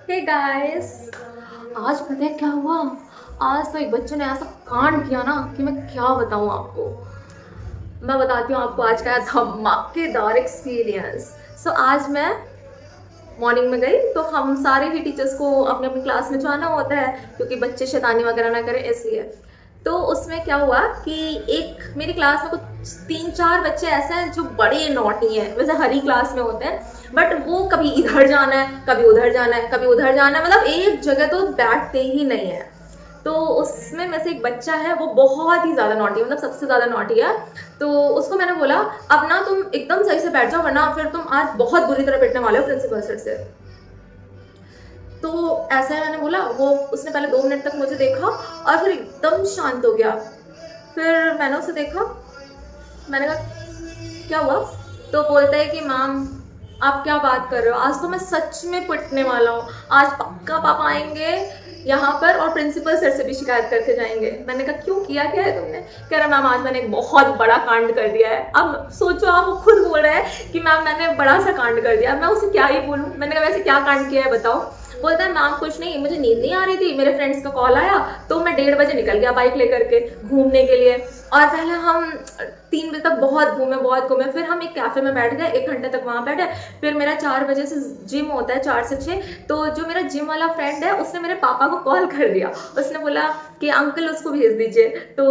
Hey guys, आज पता है क्या हुआ। आज तो एक बच्चे ने ऐसा कांड किया ना कि मैं क्या बताऊं आपको। मैं बताती हूँ आपको आज का धमाकेदार एक्सपीरियंस। आज मैं मॉर्निंग में गई तो हम सारे ही टीचर्स को अपने अपनी क्लास में जाना होता है क्योंकि बच्चे शैतानी वगैरह ना करें इसलिए। तो उसमें क्या हुआ कि एक मेरी क्लास में कुछ 3-4 बच्चे ऐसे हैं जो बड़े नॉटी हैं, वैसे हर ही क्लास में होते हैं, बट वो कभी इधर जाना है, कभी उधर जाना है, कभी उधर जाना है, मतलब एक जगह तो बैठते ही नहीं है। तो उसमें में से एक बच्चा है, वो बहुत ही ज़्यादा नॉटी है, मतलब सबसे ज़्यादा नॉटी है। तो उसको मैंने बोला, अब ना तुम एकदम सही से बैठ जाओ वरना फिर तुम आज बहुत बुरी तरह पिटने वाले हो प्रिंसिपल सर से। तो ऐसा है, मैंने बोला। वो उसने पहले 2 मिनट तक मुझे देखा और फिर एकदम शांत हो गया। फिर मैंने उसे देखा, मैंने कहा क्या हुआ। तो बोलता है कि मैम आप क्या बात कर रहे हो, आज तो मैं सच में पिटने वाला हूँ, आज पक्का पापा आएंगे यहाँ पर और प्रिंसिपल सर से भी शिकायत करके जाएंगे। मैंने कहा क्यों, किया क्या है तुमने। कह रहा मैम आज मैंने एक बहुत बड़ा कांड कर दिया है। अब सोचो आप, वो खुद बोल रहा है कि मैम मैंने बड़ा सा कांड कर दिया। मैं उसे क्या ही बोलूँ। मैंने कहा वैसे क्या कांड किया है बताओ। बोलता है मैम कुछ नहीं, मुझे नींद नहीं आ रही थी, मेरे फ्रेंड्स का कॉल आया तो मैं 1:30 बजे निकल गया बाइक लेकर के घूमने के लिए। और पहले हम 3 बजे तक बहुत घूमे, फिर हम एक कैफे में बैठ गए, 1 घंटे तक वहाँ बैठे। फिर मेरा 4 बजे से जिम होता है, 4 से 6। तो जो मेरा जिम वाला फ्रेंड है उसने मेरे पापा को कॉल कर दिया। उसने बोला कि अंकल उसको भेज दीजिए। तो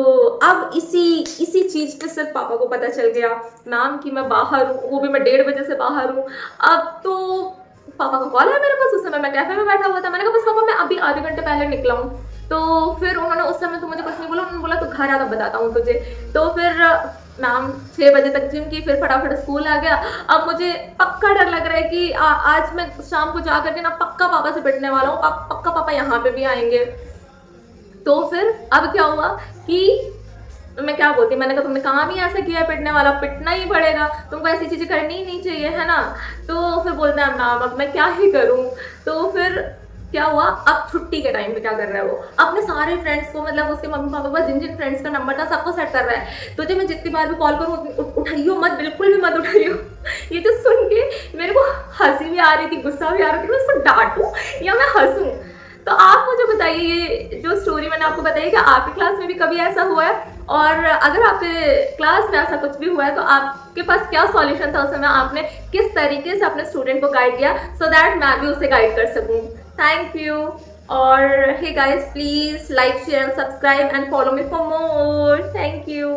अब इसी चीज पे सिर्फ पापा को पता चल गया मैम कि मैं बाहर हूँ, वो भी मैं 1:30 बजे से बाहर हूँ। अब तो पापा का कॉल है मेरे पास, उस समय मैं कैफे में बैठा हुआ था। मैंने कहा बस पापा मैं अभी आधे घंटे पहले निकला हूँ। तो फिर उन्होंने उस समय तो मुझे कुछ नहीं बोला, उन्होंने बोला तो घर आ तब बताता हूँ तुझे। तो फिर मैम 6 बजे तक जिम की, फिर फटाफट स्कूल आ गया। अब मुझे पक्का डर लग रहा है कि आज मैं शाम को जा करके ना पक्का पापा से पिटने वाला हूँ, पक्का पापा यहाँ पे भी आएंगे। तो फिर अब क्या हुआ कि मैं क्या बोलती, मैंने कहा तुमने काम ही ऐसा किया है पिटने वाला, पिटना ही पड़ेगा, तुमको ऐसी चीजें करनी ही नहीं चाहिए है ना। तो फिर बोलते हैं मैम अब मैं क्या ही करूं। तो फिर क्या हुआ, अब छुट्टी के टाइम पे क्या कर रहा है वो, अपने सारे फ्रेंड्स को, मतलब उसके मम्मी पापा का जिन जिन फ्रेंड्स का नंबर था सबको सेट कर रहा है। तुझे मैं जितनी बार भी कॉल करूँ उठाइयो मत, बिल्कुल भी मत उठाइयो। ये तो सुन के मेरे को हंसी भी आ रही थी, गुस्सा भी आ रहा था, मैं उसको डांटूं या मैं हंसूं। तो आप मुझे बताइए, ये जो स्टोरी मैंने आपको बताई, कि आपकी क्लास में भी कभी ऐसा हुआ है, और अगर आपके क्लास में ऐसा कुछ भी हुआ है तो आपके पास क्या सॉल्यूशन था उस समय, आपने किस तरीके से अपने स्टूडेंट को गाइड किया, सो दैट मैं भी उसे गाइड कर सकूं। Thank you. और hey guys, please like share subscribe and follow me for more. Thank you.